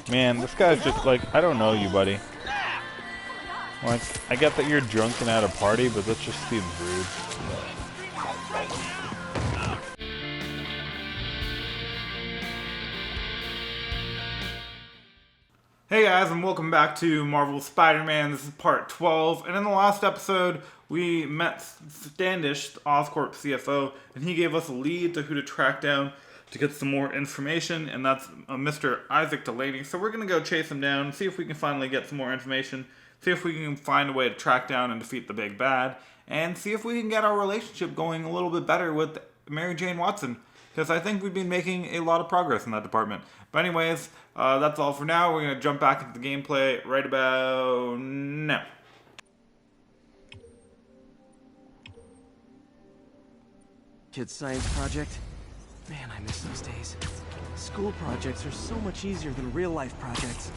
Man, this guy's just like, I don't know you, buddy. Like, I get that you're drunk and at a party, but that just seems rude. Hey guys, and welcome back to Marvel's Spider-Man. This is part 12, and in the last episode, we met Standish, the Oscorp CFO, and he gave us a lead to who to track down to get some more information, and that's Mr. Isaac Delaney. So we're going to go chase him down, see if we can finally get some more information, see if we can find a way to track down and defeat the big bad, and see if we can get our relationship going a little bit better with Mary Jane Watson, because I think we've been making a lot of progress in that department. But anyways, that's all for now. We're going to jump back into the gameplay right about now. Kids' science project? Man, I miss those days. School projects are so much easier than real-life projects.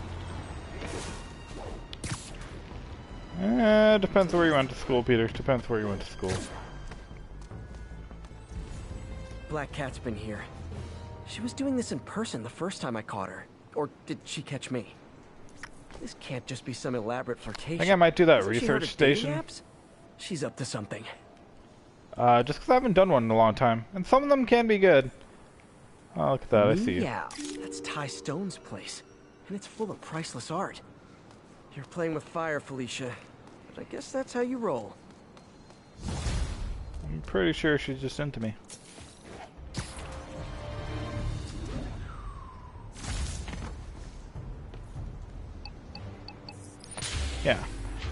Depends where you went to school, Peter. Depends where you went to school. Black Cat's been here. She was doing this in person the first time I caught her. Or did she catch me? This can't just be some elaborate flirtation. I think I might do that Hasn't she heard research of dating station. apps? She's up to something. Just because I haven't done one in a long time. And some of them can be good. Oh, look at that. I see you. Yeah, that's Ty Stone's place. And it's full of priceless art. You're playing with fire, Felicia. But I guess that's how you roll. I'm pretty sure she's just into me. Yeah.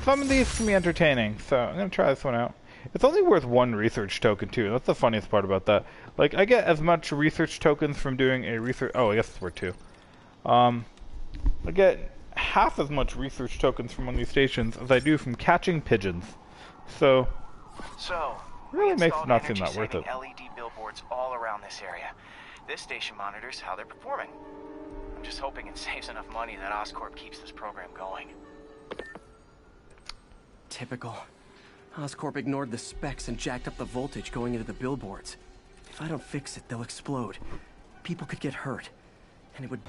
Some of these can be entertaining, so I'm going to try this one out. It's only worth one research token, too. That's the funniest part about that. Like, I get as much research tokens from doing a research... Oh, I guess it's worth two. I get half as much research tokens from one of these stations as I do from catching pigeons. So really makes it not seem that worth it. LED billboards all around this area. This station monitors how they're performing. I'm just hoping it saves enough money that Oscorp keeps this program going. Typical. Oscorp ignored the specs and jacked up the voltage going into the billboards. If I don't fix it, they'll explode. People could get hurt. And it would...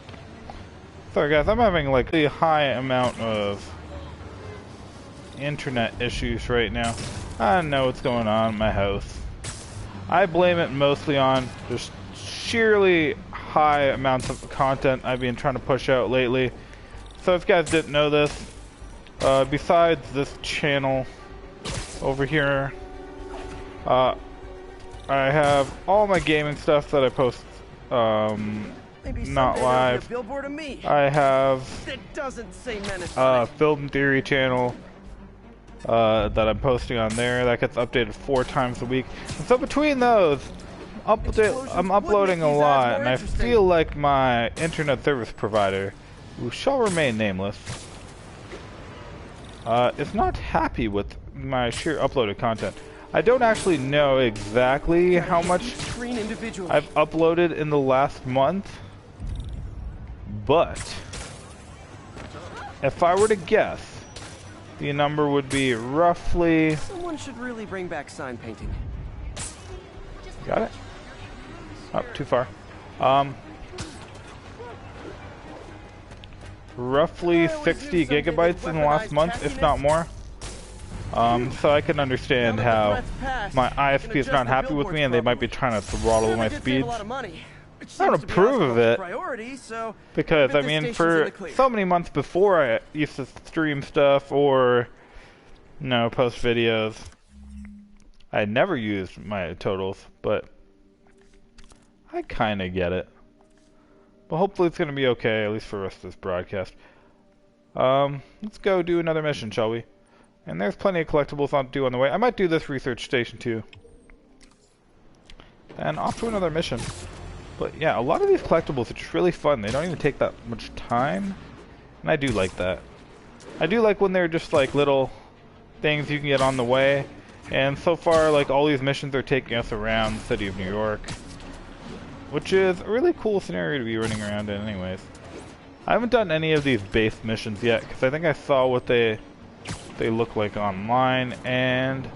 Sorry guys, I'm having like a high amount of internet issues right now. I don't know what's going on in my house. I blame it mostly on just sheerly high amounts of content I've been trying to push out lately. So if you guys didn't know this, besides this channel over here, I have all my gaming stuff that I post not live. I have film theory channel that I'm posting on there that gets updated 4 times a week. And so between those, I'm uploading a lot, and I feel like my internet service provider, who shall remain nameless, is not happy with my sheer uploaded content. I don't actually know exactly how much I've uploaded in the last month, but if I were to guess, the number would be roughly... Someone should really bring back sign painting. Got it? Oh, too far. Roughly 60 gigabytes in the last month, if not more. So I can understand how my ISP is not happy with me and they might be trying to throttle my speeds. I don't approve of it, because I mean, for so many months before I used to stream stuff or, you know, post videos, I never used my totals, but I kind of get it. But hopefully it's going to be okay, at least for the rest of this broadcast. Let's go do another mission, shall we? And there's plenty of collectibles I'll do on the way. I might do this research station too. And off to another mission. But yeah, a lot of these collectibles are just really fun. They don't even take that much time. And I do like that. I do like when they're just like little things you can get on the way. And so far, like, all these missions are taking us around the city of New York, which is a really cool scenario to be running around in anyways. I haven't done any of these base missions yet, because I think I saw what they look like online, and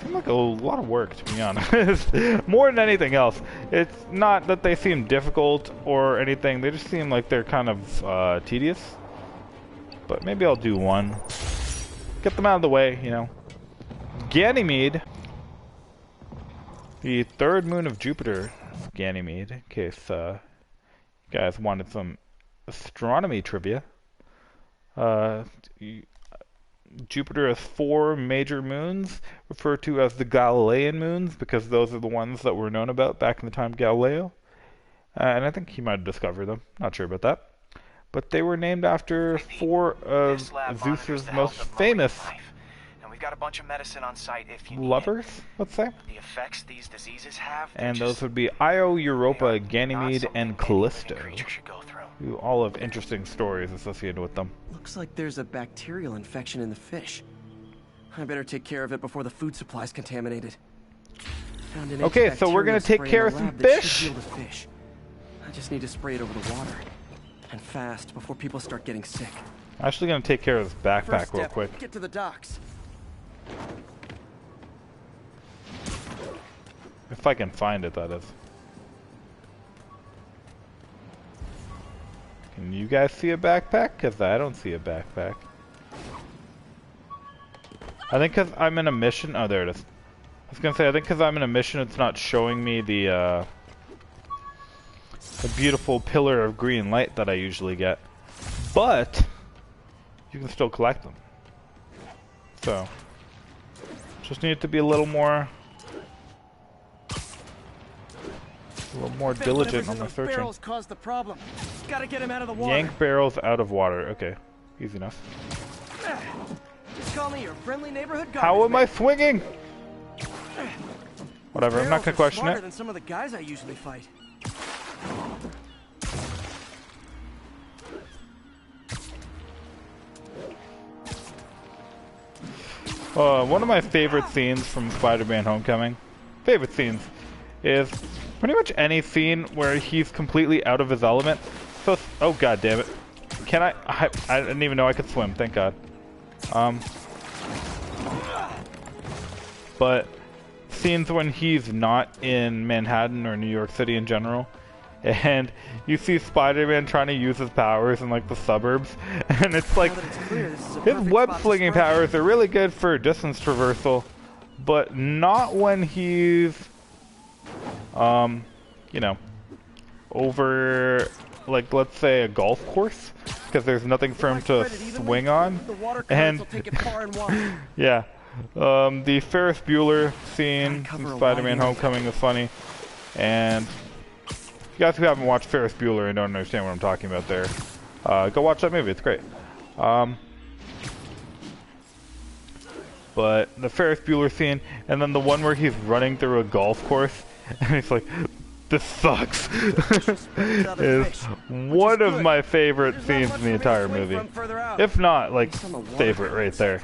Seems like a lot of work, to be honest. More than anything else. It's not that they seem difficult or anything. They just seem like they're kind of tedious. But maybe I'll do one. Get them out of the way, you know. Ganymede. The third moon of Jupiter. Ganymede. In case you guys wanted some astronomy trivia. Jupiter has 4 major moons, referred to as the Galilean moons, because those are the ones that were known about back in the time of Galileo. And I think he might have discovered them. Not sure about that. But they were named after 4 of Zeus's most famous We've got a bunch of medicine on site if you need lovers, let's say. The effects these diseases have, and those would be Io, Europa, Ganymede, and Callisto. Who all have interesting stories associated with them. Looks like there's a bacterial infection in the fish. I better take care of it before the food supply's contaminated. Okay, so we're gonna take care of some fish. I just need to spray it over the water. And fast, before people start getting sick. I'm actually gonna take care of this backpack real quick. Get to the docks. If I can find it, that is. Can you guys see a backpack? Because I don't see a backpack. I think because I'm in a mission... Oh, there it is. I was going to say, I think because I'm in a mission, it's not showing me the beautiful pillar of green light that I usually get. But, you can still collect them. So, just need to be a little more diligent on my searching. Barrels caused the problem. Gotta get him out of the water. Yank barrels out of water. Okay, easy enough. Just call me your friendly neighborhood garbage How am man. I swinging? Whatever, I'm not gonna question it. Than some of the guys I usually fight. One of my favorite scenes from Spider-Man Homecoming, is pretty much any scene where he's completely out of his element. So, oh god damn it. Can I didn't even know I could swim, thank god. But scenes when he's not in Manhattan or New York City in general, and you see Spider-Man trying to use his powers in like the suburbs, and it's like his web-flinging powers are really good for distance traversal, but not when he's you know, over, like, let's say a golf course, because there's nothing for him to swing on. And yeah, the Ferris Bueller scene from Spider-Man Homecoming is funny, and you guys who haven't watched Ferris Bueller and don't understand what I'm talking about there, go watch that movie, it's great. But the Ferris Bueller scene, and then the one where he's running through a golf course, and he's like, this sucks, is one of my favorite scenes in the entire movie. If not, like, favorite right there.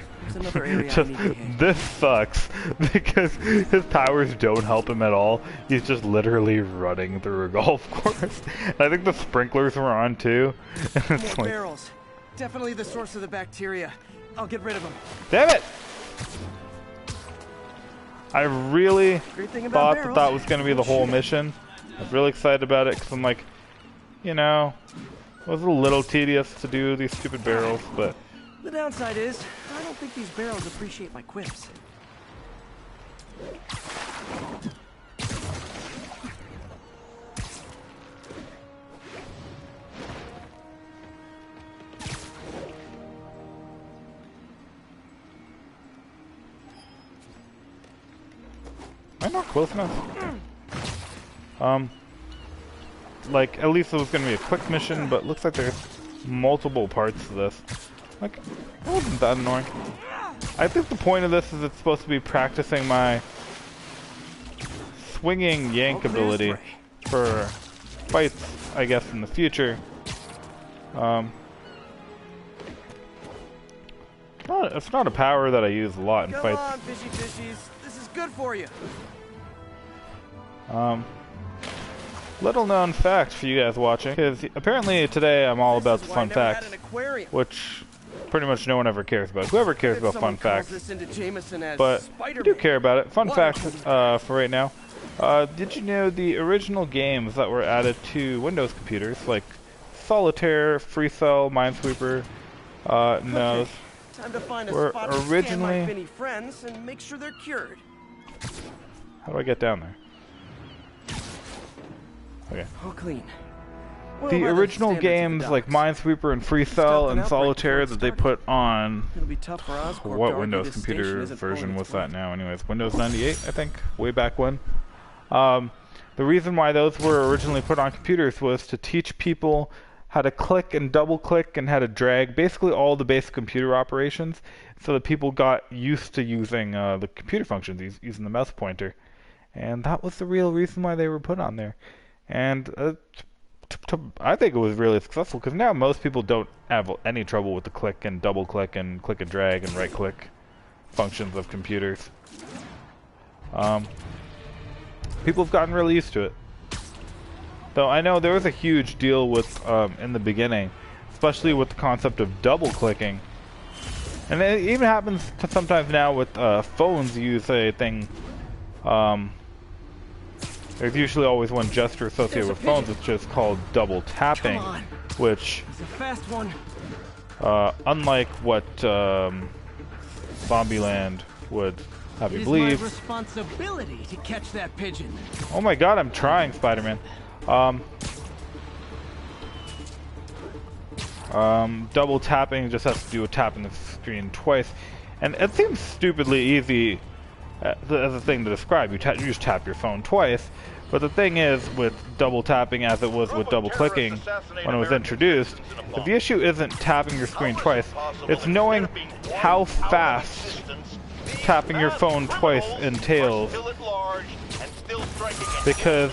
Just, this sucks, because his powers don't help him at all. He's just literally running through a golf course. And I think the sprinklers were on too. It's More like, barrels. Definitely the source of the bacteria. I'll get rid of them. damn it! I really thought that was going to be the whole mission. I was really excited about it because I'm like, you know, it was a little tedious to do these stupid barrels, but... The downside is, I don't think these barrels appreciate my quips. Am I not close enough? Like, at least it was going to be a quick mission, but looks like there's multiple parts to this. Like, it wasn't that annoying. I think the point of this is it's supposed to be practicing my swinging yank ability for fights, I guess, in the future. It's not a power that I use a lot in fights. Come on, fishy fishies. This is good for you. Little known fact for you guys watching, because apparently today I'm all about the fun facts, which pretty much no one ever cares about. Whoever cares about fun facts. But I do care about it. Fun fact for right now. Did you know the original games that were added to Windows computers, like Solitaire, Free Cell, Minesweeper, no, were originally... friends and make sure they're cured. How do I get down there? Okay. All clean. The original games like Minesweeper and Free Cell and Solitaire that they put on... What Windows computer version was that now anyways? Windows 98, I think, way back when. The reason why those were originally put on computers was to teach people how to click and double click and how to drag, basically all the basic computer operations, so that people got used to using the computer functions, using the mouse pointer. And that was the real reason why they were put on there. And I think it was really successful, because now most people don't have any trouble with the click and click and drag and right click functions of computers. People have gotten really used to it. Though I know there was a huge deal with in the beginning, especially with the concept of double clicking. And it even happens sometimes now with phones. You use a thing. There's usually always one gesture associated with phones, which is called double tapping, which, unlike what Zombieland would have you believe. My responsibility to catch that pigeon. Oh my God, I'm trying, Spider-Man. Double tapping just has to do with tapping the screen twice, and it seems stupidly easy as a thing to describe. You just tap your phone twice, but the thing is, with double tapping, as it was with double clicking when it was introduced, the issue isn't tapping your screen twice, it's knowing how fast tapping your phone twice entails. Because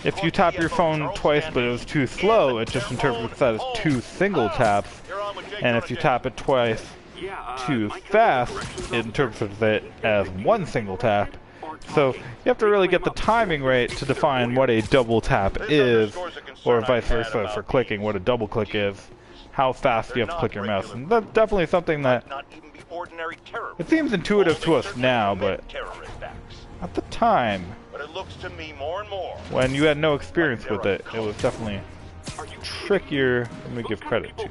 if you tap your phone twice but it was too slow, it just interprets that as 2 single taps, and if you tap it twice too fast, it interprets it as 1 single tap. So you have to really get the timing right to define what a double tap is, or vice versa for clicking, what a double click is, how fast you have to click your mouse. And that's definitely something that it seems intuitive to us now, but at the time, when you had no experience with it, it was definitely trickier than we give credit to.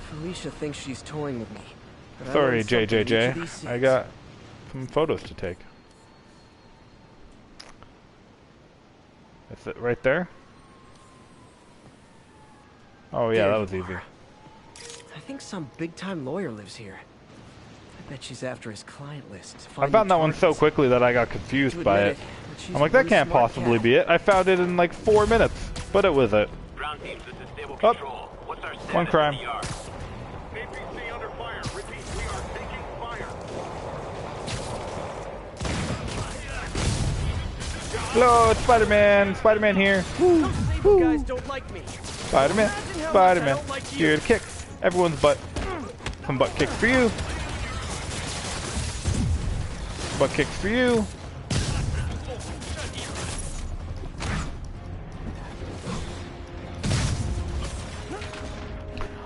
Felicia thinks she's toying with me. Sorry, JJJ. I got some photos to take. Is it right there? Oh yeah, that was easy. I think some big-time lawyer lives here. I bet she's after his client list. I found that one so quickly that I got confused by it. I'm like, that can't possibly be it. I found it in like 4 minutes, but it was it. Oh, one crime. Hello, it's Spider-Man. Spider-Man here. Woo, woo. Guys don't like me. Spider-Man, Spider-Man, here to kick everyone's butt. Some butt kicks for you. Butt kicks for you.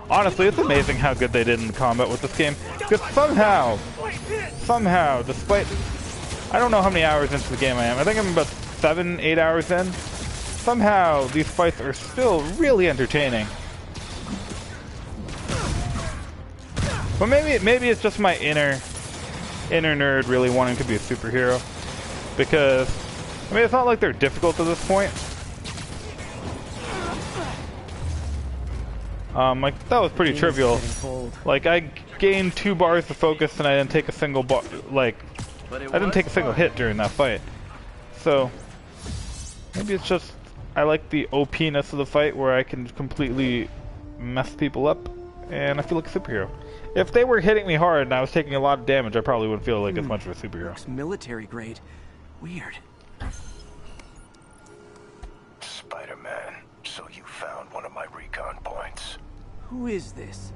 Honestly, it's amazing how good they did in the combat with this game. Because somehow, despite... I don't know how many hours into the game I am. I think I'm about 7, 8 hours in. Somehow, these fights are still really entertaining. But maybe it's just my inner nerd really wanting to be a superhero. Because, I mean, it's not like they're difficult at this point. Like, that was pretty trivial. Like, I gained 2 bars of focus and I didn't take a single bar, like, I didn't take a single hit during that fight. So, maybe it's just, I like the OP-ness of the fight where I can completely mess people up, and I feel like a superhero. If they were hitting me hard and I was taking a lot of damage, I probably wouldn't feel like as much of a superhero. Looks military grade. Weird. Spider-Man, so you found one of my recon points. Who is this?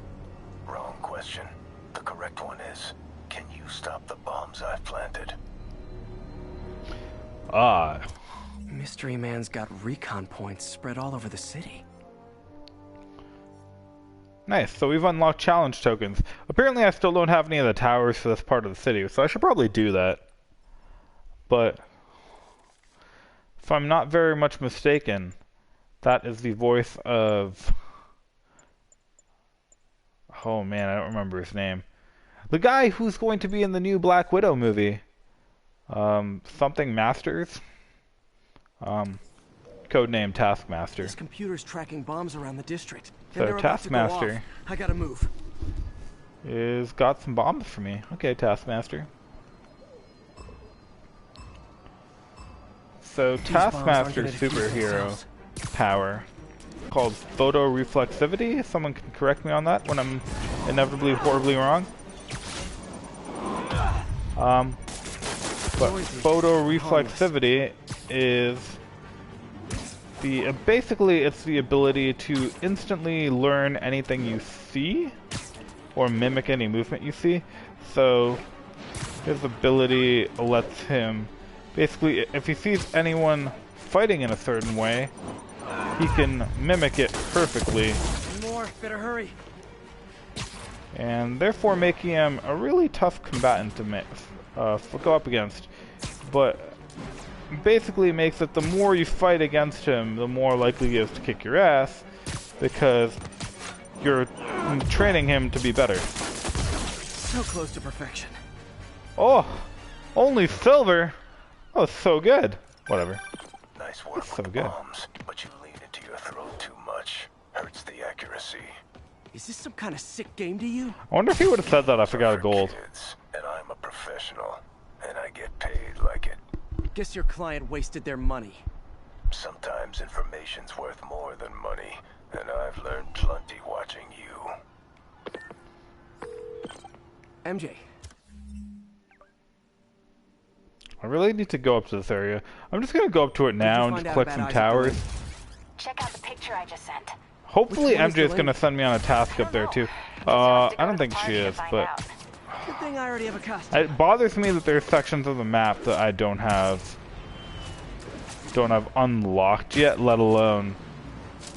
Wrong question. The correct one is, can you stop the bombs I've planted? Ah. Mystery Man's got recon points spread all over the city. Nice, so we've unlocked challenge tokens. Apparently I still don't have any of the towers for this part of the city, so I should probably do that. But if I'm not very much mistaken, that is the voice of... Oh man, I don't remember his name. The guy who's going to be in the new Black Widow movie. Something Masters? Codename Taskmaster. This computer's tracking bombs around the district. So Taskmaster I gotta move. is got some bombs for me. Okay, Taskmaster. So Taskmaster's superhero power called photo reflexivity. Someone can correct me on that when I'm inevitably horribly wrong. But photo reflexivity is basically it's the ability to instantly learn anything you see or mimic any movement you see. So his ability lets him basically, if he sees anyone fighting in a certain way, he can mimic it perfectly. More, better hurry. And therefore making him a really tough combatant to go up against. But basically makes it the more you fight against him, the more likely he is to kick your ass, because you're training him to be better. So close to perfection. Oh, only silver? Oh, so good. Whatever. Nice work so with good. bombs, but you lean into your throat too much. Hurts the accuracy. Is this some kind of sick game to you? I wonder if he would have said that I forgot a gold. Kids, and I'm a professional, and I get paid like it. Guess your client wasted their money. Sometimes information's worth more than money, and I've learned plenty watching you. MJ. I really need to go up to this area. I'm just gonna go up to it now and just collect some towers. Check out the picture I just sent. Hopefully MJ is gonna send me on a task up there too. I don't think she is, but Good thing I already have a costume. it bothers me that there's sections of the map that I don't have unlocked yet, let alone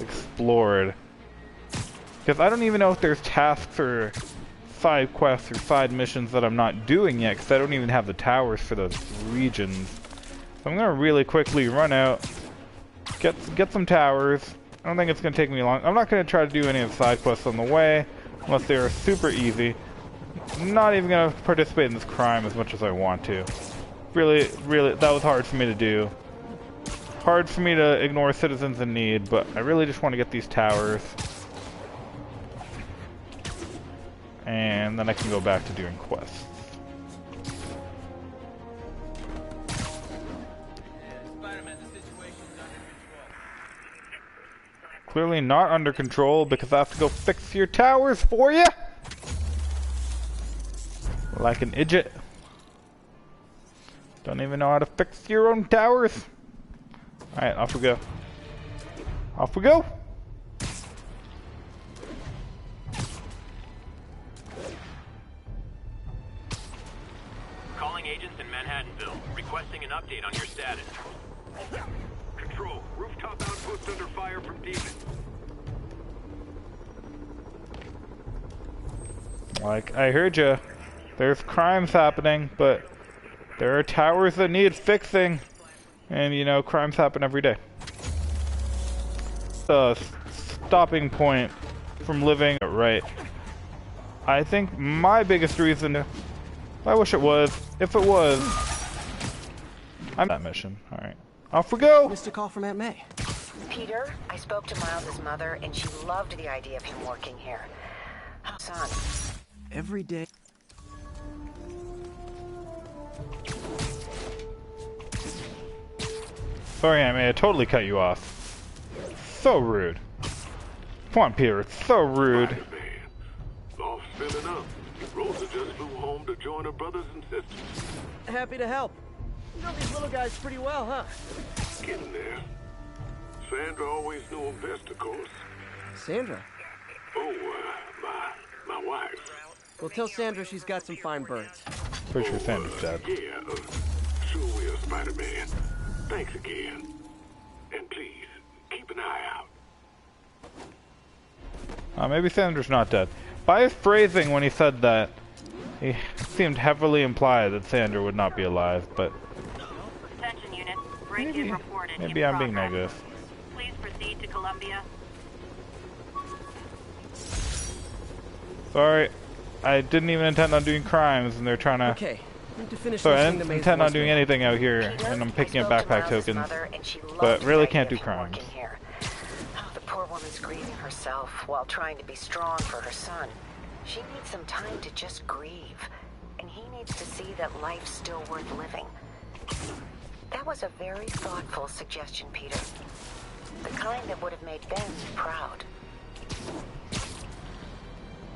explored. Because I don't even know if there's tasks or side quests or side missions that I'm not doing yet, because I don't even have the towers for those regions. So I'm gonna really quickly run out, get some towers. I don't think it's gonna take me long. I'm not gonna try to do any of the side quests on the way, unless they are super easy. I'm not even gonna participate in this crime as much as I want to. Really, that was hard for me to do. Hard for me to ignore citizens in need, but I really just want to get these towers. And then I can go back to doing quests. Clearly not under control because I have to go fix your towers for you. Like an idiot. Don't even know how to fix your own towers. Alright, off we go. Off we go! Calling agents in Manhattanville, requesting an update on your status. Control, rooftop outpost under fire from demons. Like, I heard ya. There's crimes happening, but there are towers that need fixing. And, you know, crimes happen every day. The stopping point from living right. I think my biggest reason... I wish it was. If it was... I'm that mission. Alright. Off we go! Missed a call from Aunt May. Peter, I spoke to Miles' mother, and she loved the idea of him working here. Son. Every day. Sorry, Aunt May, I totally cut you off. So rude. Come on, Peter, it's so rude. Spider-Man. All filling up. Rosa just flew home to join her brothers and sisters. Happy to help. You know these little guys pretty well, huh? Getting there. Sandra always knew him best, of course. Sandra? Oh, my wife. Well, tell Sandra she's got some fine birds. Pretty sure Sandra's dead. Yeah, sure will, Spider-Man. Thanks again. And please, keep an eye out. Maybe Sandra's not dead. By his phrasing when he said that, he seemed heavily implied that Sandra would not be alive, but Attention unit. Break-in reported. maybe I'm being negative. Please proceed to Columbia. Sorry, I didn't even intend on doing crimes, and they're trying to... Okay, need to finish Sorry, I listening didn't to May's intend on voicemail. doing anything out here, and I'm picking up backpack tokens, but really can't do crimes. The poor woman's grieving herself while trying to be strong for her son. She needs some time to just grieve, and he needs to see that life's still worth living. That was a very thoughtful suggestion, Peter. The kind that would have made Ben proud.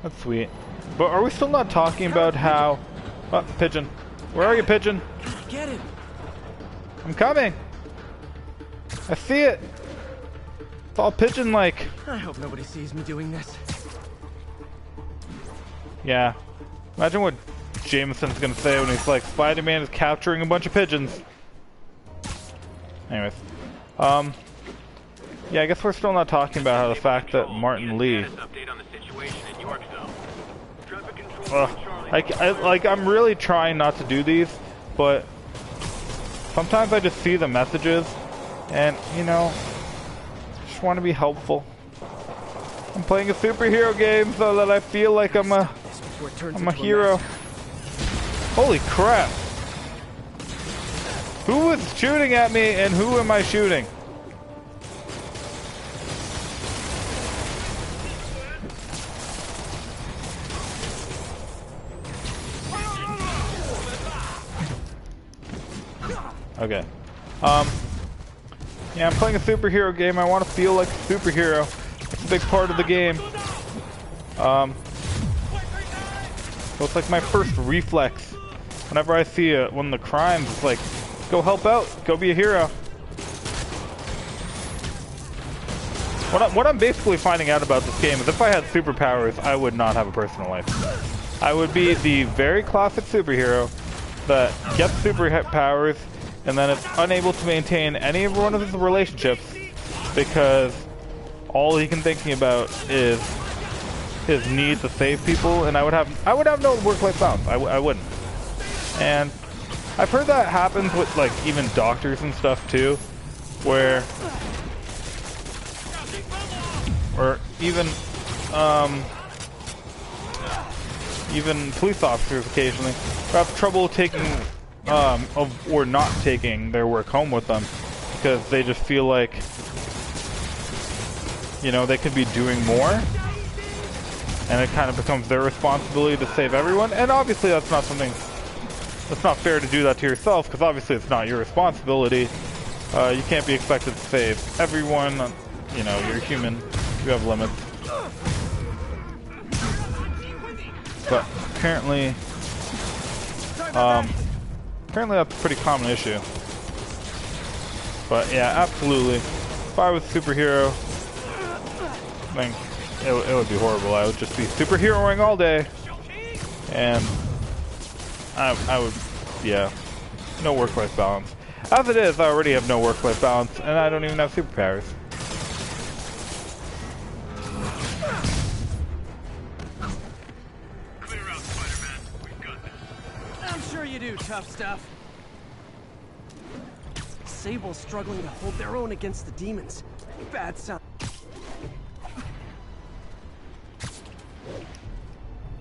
That's sweet. But are we still not talking about how... Oh, pigeon. Where are you, pigeon? Get him! I'm coming! I see it! It's all pigeon-like. I hope nobody sees me doing this. Yeah. Imagine what Jameson's gonna say when he's like, Spider-Man is capturing a bunch of pigeons. Anyways. Yeah, I guess we're still not talking about how the fact that Martin Lee... I'm really trying not to do these, but sometimes I just see the messages, and, you know, just want to be helpful. I'm playing a superhero game so that I feel like I'm a hero. Holy crap! Who was shooting at me, and who am I shooting? Okay. Yeah, I'm playing a superhero game. I want to feel like a superhero. It's a big part of the game. So it's like my first reflex. Whenever I see one of the crimes, it's like, go help out. Go be a hero. What I'm basically finding out about this game is if I had superpowers, I would not have a personal life. I would be the very classic superhero that gets superpowers and then it's unable to maintain any of one of his relationships because all he can thinking about is his need to save people, and I would have no work-life balance. I wouldn't. And I've heard that happens with like even doctors and stuff too, where or even police officers occasionally have trouble taking or not taking their work home with them because they just feel like, you know, they could be doing more and it kind of becomes their responsibility to save everyone. And obviously that's not fair to do that to yourself, because obviously it's not your responsibility. You can't be expected to save everyone. You know, you're human, you have limits. But apparently that's a pretty common issue. But yeah, absolutely. If I was a superhero, I think it would be horrible. I would just be superheroing all day. And I would, yeah, no work-life balance. As it is, I already have no work-life balance, and I don't even have superpowers. Clear out, Spider-Man. We've got this. I'm sure you do, tough stuff. Sable's struggling to hold their own against the demons. Bad sign.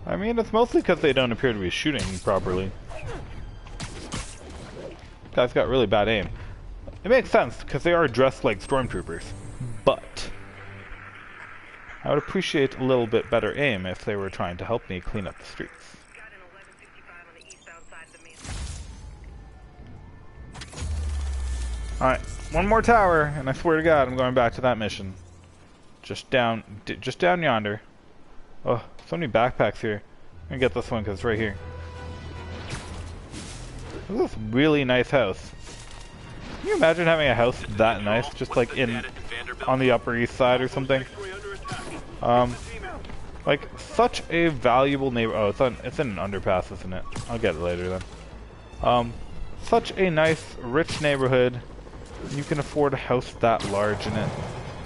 I mean, it's mostly because they don't appear to be shooting properly. Guys got really bad aim. It makes sense, because they are dressed like stormtroopers. But I would appreciate a little bit better aim if they were trying to help me clean up the streets. Alright, one more tower, and I swear to God, I'm going back to that mission. Just down yonder. Oh, so many backpacks here. I'm gonna get this one because it's right here. Look at this really nice house. Can you imagine having a house that nice, just like on the Upper East Side or something? Like such a valuable neighbor. Oh, it's in an underpass, isn't it? I'll get it later then. Such a nice, rich neighborhood. You can afford a house that large in it.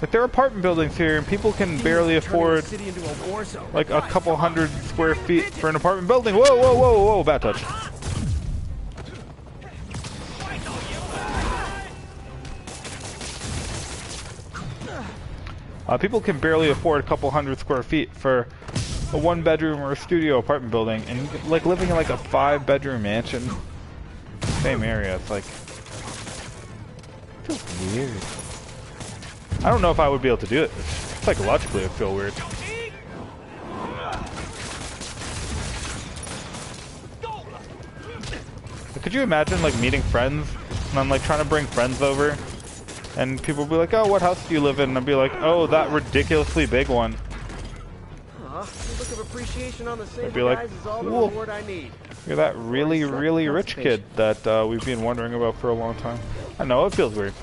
Like, there are apartment buildings here, and people can barely afford like a couple hundred square feet for an apartment building. Whoa, whoa, whoa, whoa! Bad touch. People can barely afford a couple hundred square feet for a 1-bedroom or a studio apartment building, and like living in like a 5-bedroom mansion, same area. It's like, it feels weird. I don't know if I would be able to do it. Psychologically, it feel weird. Could you imagine like meeting friends and I'm like trying to bring friends over? And people will be like, oh, what house do you live in? And I'll be like, oh, that ridiculously big one. Look of appreciation on the I'd be like, cool. You're that really, really rich kid that we've been wondering about for a long time. I know, it feels weird.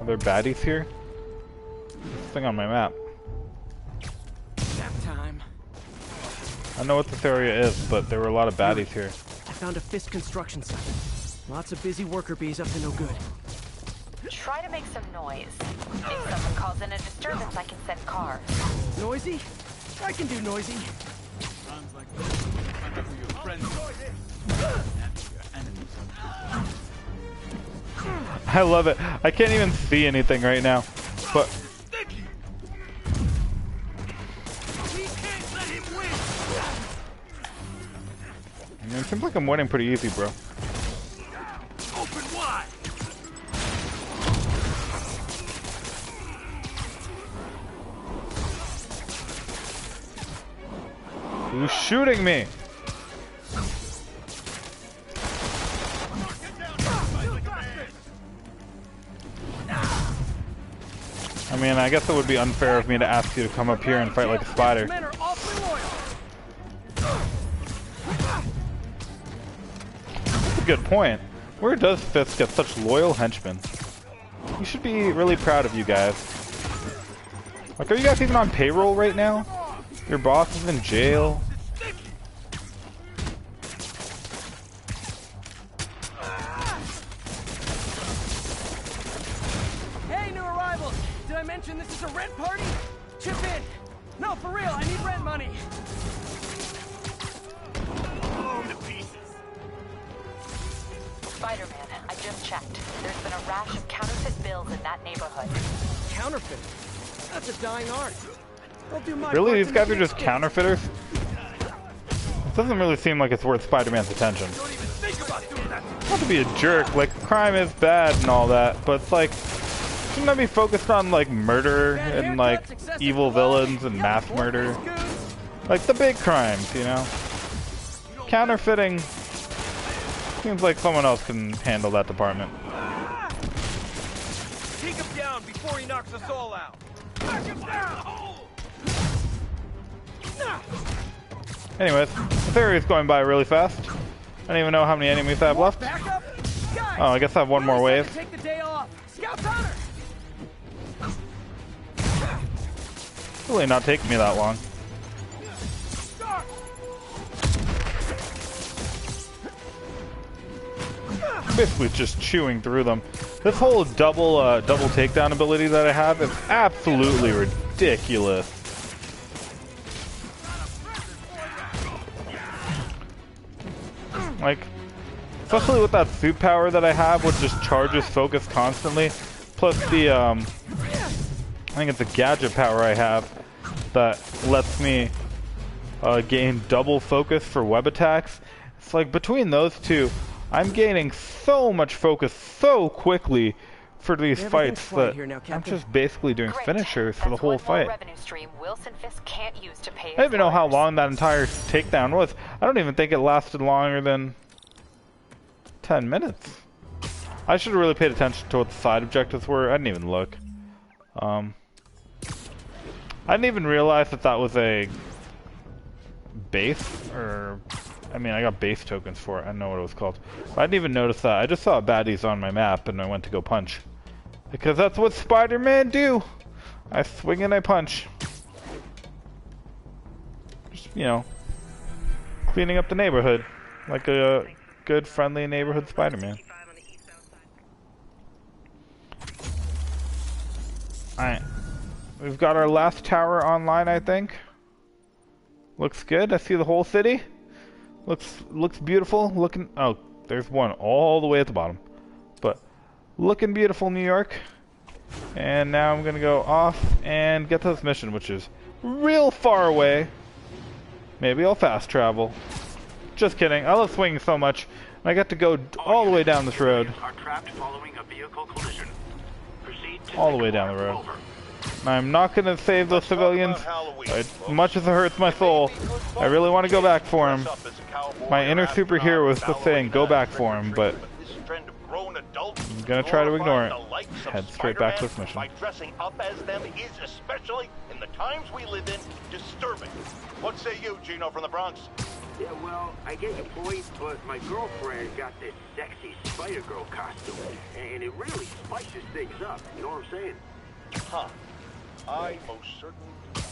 Are there baddies here? This thing on my map. I know what this area is, but there were a lot of baddies here. I found a Fisk construction site. Lots of busy worker bees up to no good. Try to make some noise. If someone calls in a disturbance, I can send cars. Noisy? I can do noisy. Sounds like your friends I love it. I can't even see anything right now, but it seems like I'm winning pretty easy, bro. open wide. Who's shooting me? I mean, I guess it would be unfair of me to ask you to come up here and fight like a spider. That's a good point. Where does Fisk get such loyal henchmen? You should be really proud of you guys. Like, are you guys even on payroll right now? Your boss is in jail. Hey, new arrivals! Did I mention this is a rent party? Chip in! No, for real, I need rent money! Spider-Man, I just checked. There's been a rash of counterfeit bills in that neighborhood. Counterfeit? That's a dying art. I'll do my Really? part These to guys make are just it counterfeiters? Doesn't really seem like it's worth Spider-Man's attention. Not to be a jerk, like, crime is bad and all that, but it's like, shouldn't I be focused on, like, murder and, like, evil villains and mass murder? Like, the big crimes, you know? Counterfeiting seems like someone else can handle that department. Take him down before he knocks us all out. Knock him down! Anyways, this area is going by really fast. I don't even know how many enemies I have left. Oh, I guess I have one more wave. Take the day off. Scout powder. Really not taking me that long. Basically just chewing through them. This whole double takedown ability that I have is absolutely ridiculous. Like, especially with that suit power that I have, which just charges focus constantly. Plus the, I think it's a gadget power I have that lets me gain double focus for web attacks. It's like between those two, I'm gaining so much focus so quickly for these fights that I'm just basically doing finishers for the whole fight. I don't even know how long that entire takedown was. I don't even think it lasted longer than 10 minutes. I should have really paid attention to what the side objectives were. I didn't even look. I didn't even realize that that was a base, or I mean, I got base tokens for it. I don't know what it was called. But I didn't even notice that. I just saw baddies on my map and I went to go punch. Because that's what Spider-Man do. I swing and I punch. Just, you know, cleaning up the neighborhood. like a good, friendly neighborhood Spider-Man. Alright. We've got our last tower online, I think. Looks good. I see the whole city. Looks beautiful. Oh, there's one all the way at the bottom. But looking beautiful, New York. And now I'm gonna go off and get to this mission, which is real far away. Maybe I'll fast travel. Just kidding. I love swinging so much. I get to go all the way down this road. All the way down the road. I'm not gonna save those civilians. As much as it hurts my soul, I really want to go back for him. My inner superhero was just saying go back for him, but I'm gonna try to ignore it. Head straight back to this mission. By dressing up as them is, especially in the times we live in, disturbing. What say you, Gino from the Bronx? Yeah, well, I get your point, but my girlfriend got this sexy Spider-Girl costume, and it really spices things up, you know what I'm saying? Huh. I most certainly do.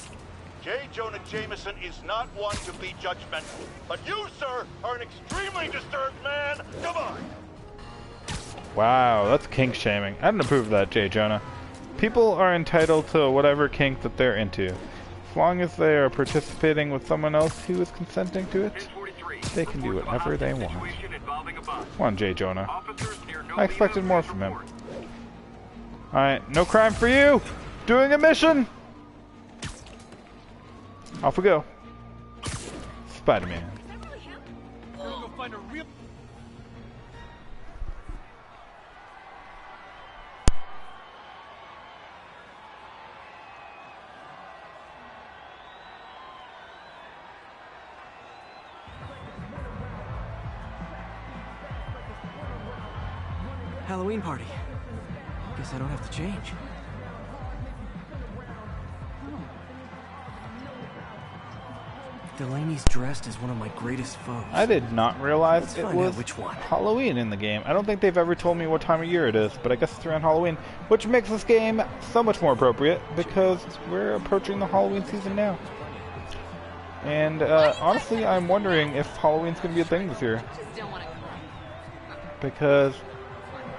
J. Jonah Jameson is not one to be judgmental, but you, sir, are an extremely disturbed man. Come on. Wow, that's kink shaming. I didn't approve of that, J. Jonah. People are entitled to whatever kink that they're into. As long as they are participating with someone else who is consenting to it, they can do whatever they want. Come on, J. Jonah. I expected more from him. Alright, no crime for you! Doing a mission! Off we go. Spider-Man. Halloween party. Guess I don't have to change. Delaney's dressed as one of my greatest foes. I did not realize it was which one. Halloween in the game. I don't think they've ever told me what time of year it is, but I guess it's around Halloween, which makes this game so much more appropriate because we're approaching the Halloween season now. And honestly, I'm wondering if Halloween's going to be a thing this year. Because,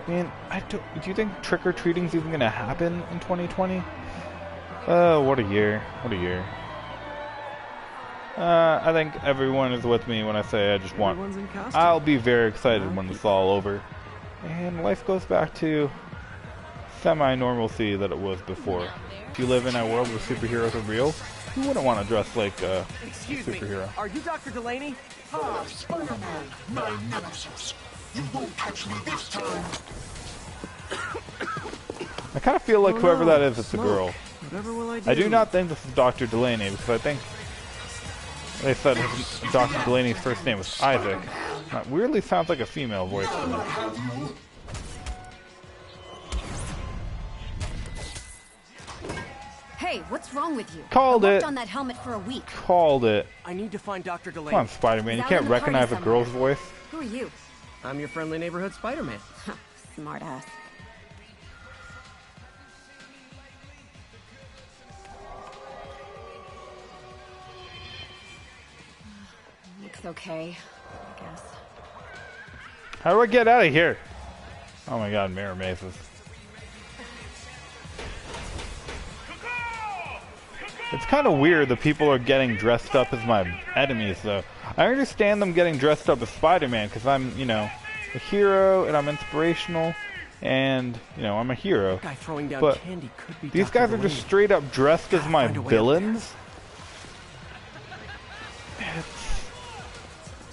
I mean, do you think trick-or-treating's even going to happen in 2020? Oh, what a year. What a year. I think everyone is with me when I say I just want... I'll be very excited when it's all over. And life goes back to semi-normalcy that it was before. If you live in a world where superheroes are real, who wouldn't want to dress like a superhero? Are you Dr. Delaney? Ah, Spider-Man, my nemesis. You won't catch me this time. I kind of feel like whoever that is, it's a girl. Whatever will I do? I do not think this is Dr. Delaney because I think they said Dr. Delaney's first name was Isaac. That weirdly sounds like a female voice to me. Hey, what's wrong with you? Called I it. worked on that helmet for a week. Called it. I need to find Dr. Delaney. Come on, Spider-Man. You can't recognize a girl's voice. Who are you? I'm your friendly neighborhood Spider-Man. Smart ass. Looks okay, I guess. How do I get out of here? Oh my god, mirror mazes. It's kind of weird that people are getting dressed up as my enemies, though. I understand them getting dressed up as Spider-Man, because I'm, you know, a hero, and I'm inspirational, and, you know, I'm a hero. But these guys are just straight up dressed as my villains?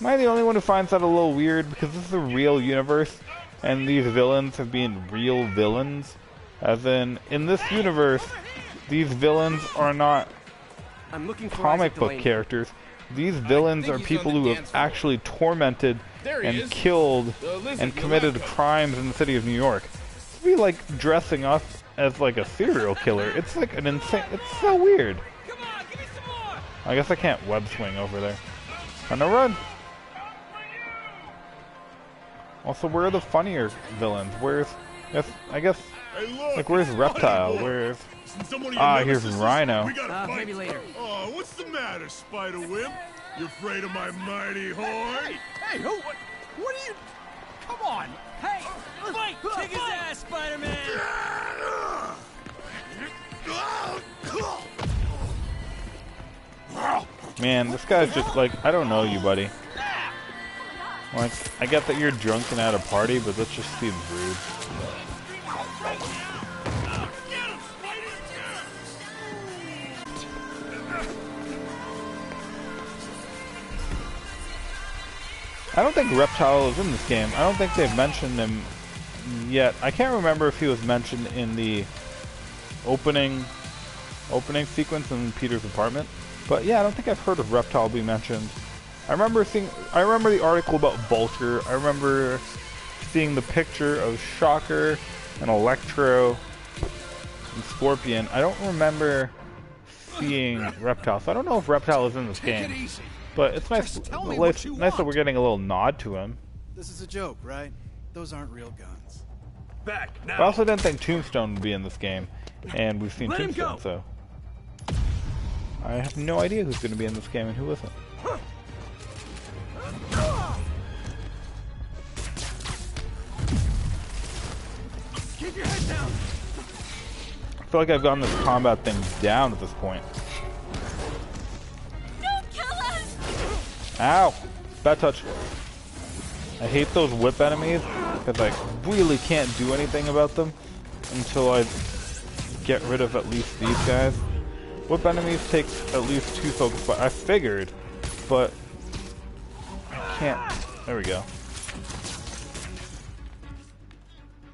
Am I the only one who finds that a little weird? Because this is a real universe, and these villains have been real villains. As in this universe, these villains are not comic book characters. These villains are people who have actually tormented and killed and committed crimes in the city of New York. To be like dressing up as like a serial killer, it's like an insane, it's so weird. I guess I can't web swing over there. On a run. Also, where are the funnier villains? I guess Like, where's Reptile? Where's... here's Rhino. Maybe later. Oh, what's the matter, Spider-ween? You afraid of my mighty horn? Hey, who? What are you? Come on! Hey, fight! Kick his ass, Spider-Man! Man, this guy's just like, I don't know you, buddy. Like, I get that you're drunk and at a party, but that just seems rude. I don't think Reptile is in this game. I don't think they've mentioned him yet. I can't remember if he was mentioned in the opening sequence in Peter's apartment. But yeah, I don't think I've heard of Reptile be mentioned. I remember the article about Vulture. I remember seeing the picture of Shocker and Electro and Scorpion. I don't remember seeing Reptile, so I don't know if Reptile is in this game. But it's nice that we're getting a little nod to him. This is a joke, right? Those aren't real guns. Back now. I also didn't think Tombstone would be in this game, and we've seen Tombstone, so I have no idea who's going to be in this game and who isn't. Keep your head down. I feel like I've gotten this combat thing down at this point. Don't kill us! Ow! Bad touch. I hate those whip enemies because I really can't do anything about them until I get rid of at least these guys. Whip enemies take at least 2 focus, but I figured, but I can't. There we go.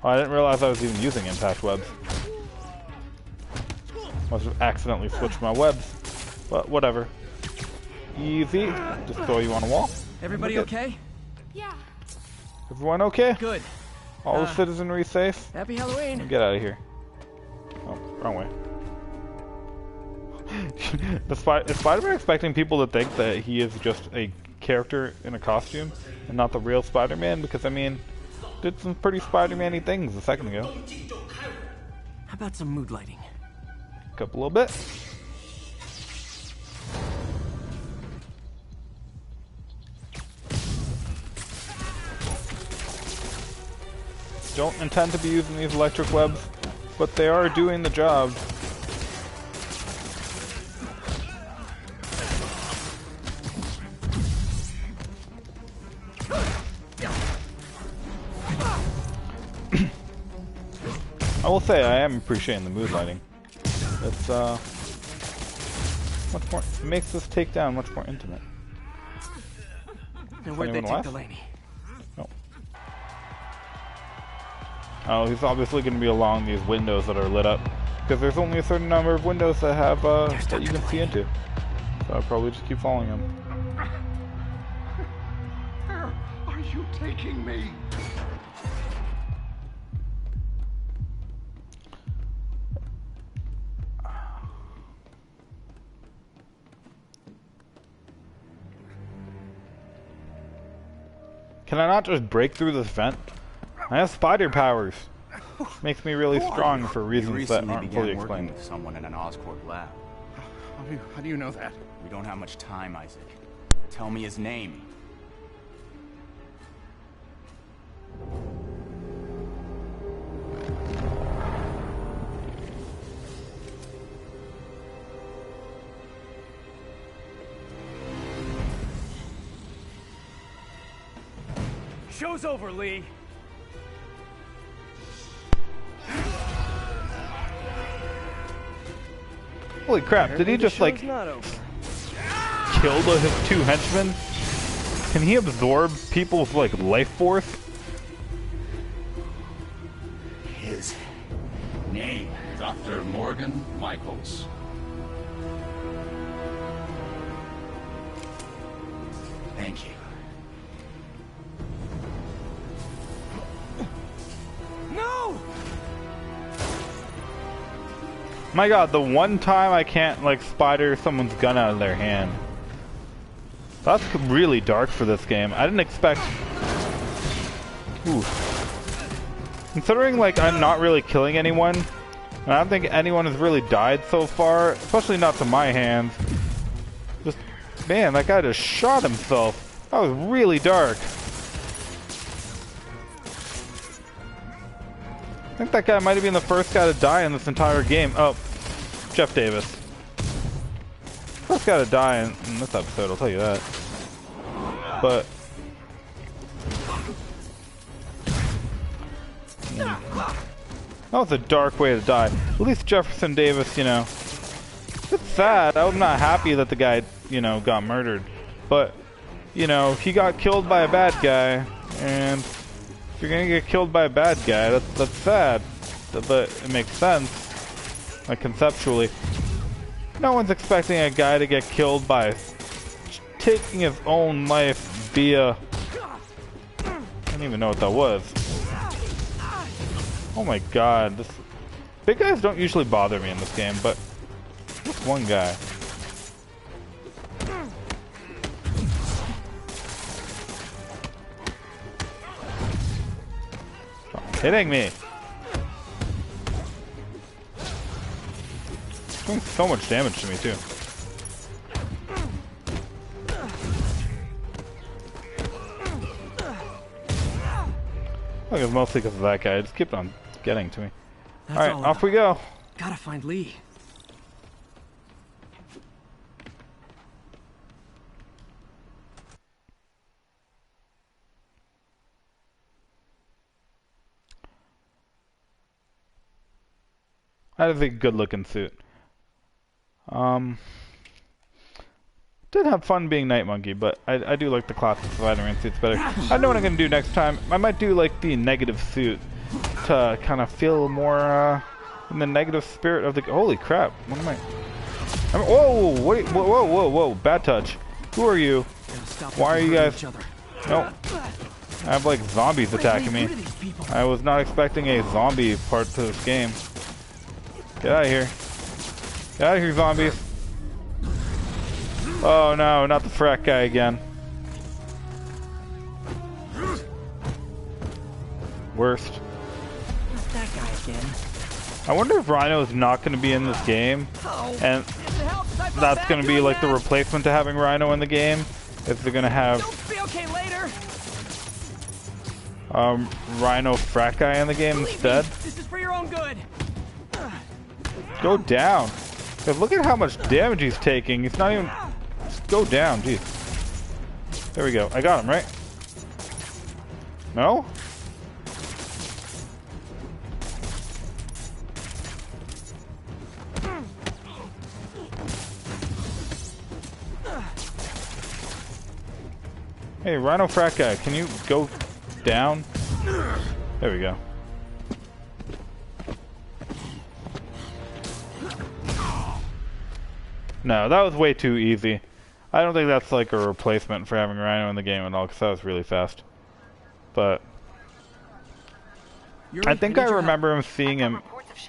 Oh, I didn't realize I was even using impact webs. Must have accidentally switched my webs, but whatever. Easy. Just throw you on a wall. Everybody okay? Yeah. Everyone okay? Good. All the citizenry safe? Happy Halloween. Get out of here. Oh, wrong way. Is Spider-Man expecting people to think that he is just a character in a costume and not the real Spider-Man? Because, I mean, did some pretty Spider-Man-y things a second ago. How about some mood lighting? A little bit. Don't intend to be using these electric webs, but they are doing the job. I will say I am appreciating the mood lighting. It's much more, makes this takedown much more intimate. And where'd they take Delaney? No. Oh, he's obviously going to be along these windows that are lit up, because there's only a certain number of windows that have that you can see into. So I'll probably just keep following him. Where are you taking me? Can I not just break through this vent? I have spider powers. Makes me really strong for reasons that aren't fully explained. With someone in an Oscorp lab. How do you know that? We don't have much time, Isaac. Tell me his name. Show's over, Lee. Holy crap, did he just like kill his 2 henchmen? Can he absorb people's like life force? His name, Dr. Morgan Michaels. Thank you. No! My god, the one time I can't like spider someone's gun out of their hand. That's really dark for this game. I didn't expect... Ooh. Considering, like, I'm not really killing anyone, and I don't think anyone has really died so far, especially not to my hands. Just, man, that guy just shot himself. That was really dark. I think that guy might have been the first guy to die in this entire game. Oh, Jeff Davis. First guy to die in this episode, I'll tell you that. But... that was a dark way to die. At least Jefferson Davis, you know. It's sad. I'm not happy that the guy, you know, got murdered. But, you know, he got killed by a bad guy. And if you're gonna get killed by a bad guy, that's sad. But it makes sense. Like, conceptually. No one's expecting a guy to get killed by taking his own life via... I don't even know what that was. Oh my god, this... Big guys don't usually bother me in this game, but... this one guy. Stop hitting me! It's doing so much damage to me, too. I think it's mostly because of that guy. It just kept on getting to me. Alright, off we go. Gotta find Lee. That is a good looking suit. Did have fun being Night Monkey, but I do like the classic Spider-Man suits better. I know what I'm gonna do next time. I might do like the negative suit to kind of feel more in the negative spirit of the. Holy crap! What am I? Whoa! Wait! Whoa! Bad touch. Who are you? Why are you guys? Nope. I have like zombies attacking me. I was not expecting a zombie part to this game. Get out of here! Get out of here, zombies! Oh no, not the frat guy again. Worst. Not that guy again. I wonder if Rhino is not going to be in this game, and that's going to be like the replacement to having Rhino in the game. If they're going to have Rhino frat guy in the game instead. This is for your own good. Go down. Cause look at how much damage he's taking. He's not even. Just go down, jeez. There we go. I got him, right? No? Hey, Rhino frat guy, can you go down? There we go. No, that was way too easy. I don't think that's like a replacement for having Rhino in the game at all, because that was really fast. But I think I remember him seeing him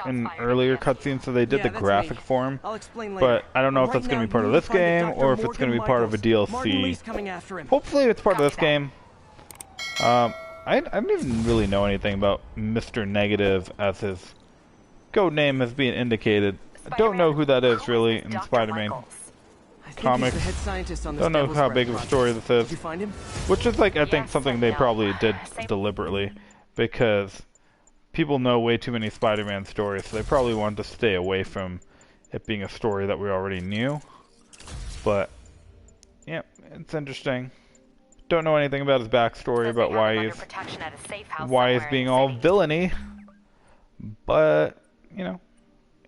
in earlier cutscenes, so they did the graphic for him. But I don't know if that's going to be part of this game, or if it's going to be part of a DLC. Hopefully it's part of this game. I don't even really know anything about Mr. Negative, as his code name has been indicated. I don't know who that is really in Spider-Man comics. Don't know how big of a story this is. Which is like, I think, something they probably did deliberately, because people know way too many Spider-Man stories, so they probably wanted to stay away from it being a story that we already knew. But yeah, it's interesting. Don't know anything about his backstory, about why he's being all villainy. But, you know,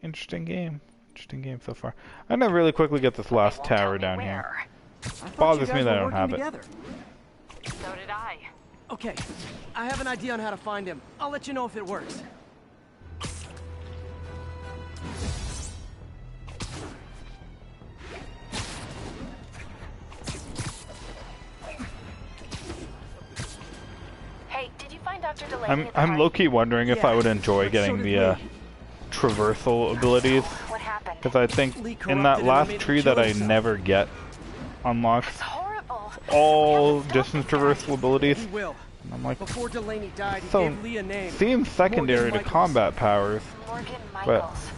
interesting game. Interesting game so far. I'm gonna really quickly get this last tower down here. It bothers me that I don't have it. So did I. Okay, I have an idea on how to find him. I'll let you know if it works. Hey, did you find Dr. Delaney? I'm low-key wondering if I would enjoy getting the traversal abilities, because I think in that last tree that I never get unlocks all distance traversal abilities. And I'm like, Before Delaney died, he so gave Lee a name. seems secondary to combat powers. Morgan But Michaels.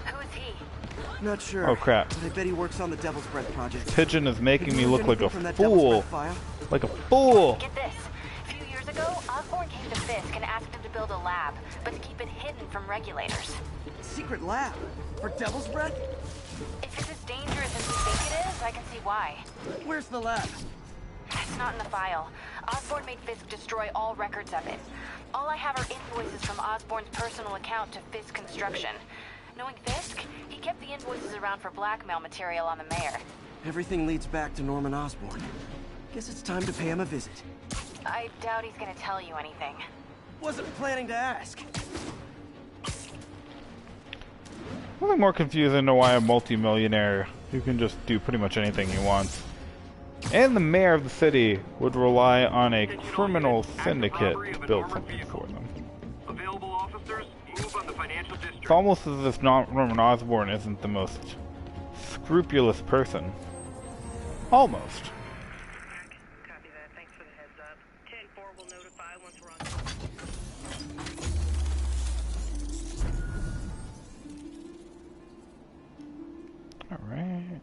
Who is he? Not sure. oh crap! But I bet he works on the Devil's Breath project. Pigeon is making me look like a From that Devil's fool. Breath file? Like a fool. Get this. A few years ago, Osborn came to Fisk and asked him to build a lab, but to keep it hidden from regulators. Secret lab? For Devil's Breath? If it's as dangerous as we think it is, I can see why. Where's the lab? It's not in the file. Osborn made Fisk destroy all records of it. All I have are invoices from Osborn's personal account to Fisk Construction. Knowing Fisk, he kept the invoices around for blackmail material on the mayor. Everything leads back to Norman Osborn. Guess it's time to pay him a visit. I doubt he's gonna tell you anything. Wasn't planning to ask. Nothing more confusing to why a multi-millionaire who can just do pretty much anything he wants, and the mayor of the city would rely on a criminal syndicate to build something for them. Available officers, move on the financial district. It's almost as if Norman Osborn isn't the most scrupulous person. Almost. Copy that. Thanks for the heads up. 10-4 will notify once we're on. Alright.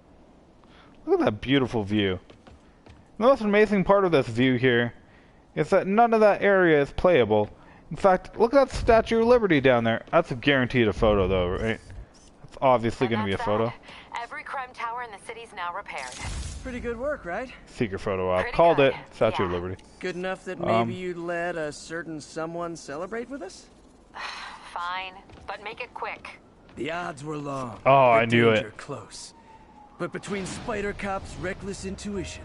Look at that beautiful view. The most amazing part of this view here is that none of that area is playable. In fact, look at that Statue of Liberty down there. That's guaranteed a photo though, right? That's obviously going to be a photo. Every crime tower in the city's now repaired. Pretty good work, right? Secret photo op. Called it. Statue of Liberty. Good enough that maybe you'd let a certain someone celebrate with us? Fine, but make it quick. The odds were long. Oh, the I knew danger it. Close. But between Spider Cop's reckless intuition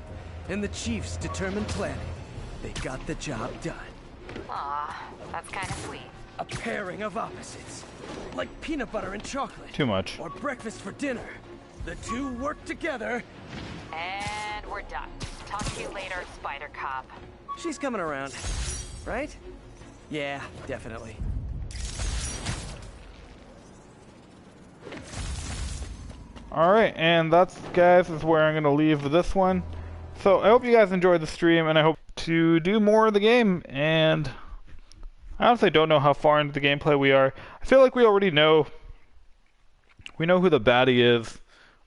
and the Chief's determined planning, they got the job done. Aw, that's kind of sweet. A pairing of opposites. Like peanut butter and chocolate. Too much. Or breakfast for dinner. The two work together. And we're done. Talk to you later, Spider Cop. She's coming around. Right? Yeah, definitely. Alright, and that's, guys, is where I'm going to leave this one. So, I hope you guys enjoyed the stream, and I hope to do more of the game, and I honestly don't know how far into the gameplay we are. I feel like we already know. We know who the baddie is.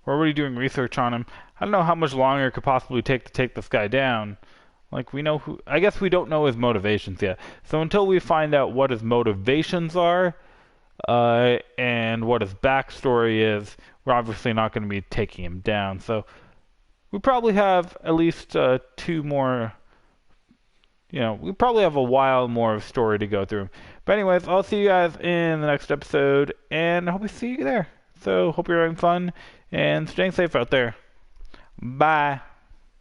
We're already doing research on him. I don't know how much longer it could possibly take to take this guy down. Like, we know who... I guess we don't know his motivations yet. So until we find out what his motivations are, and what his backstory is, we're obviously not going to be taking him down. So we probably have at least 2 more... You know, we probably have a while more of story to go through. But anyways, I'll see you guys in the next episode, and I hope we see you there. So, hope you're having fun, and staying safe out there. Bye.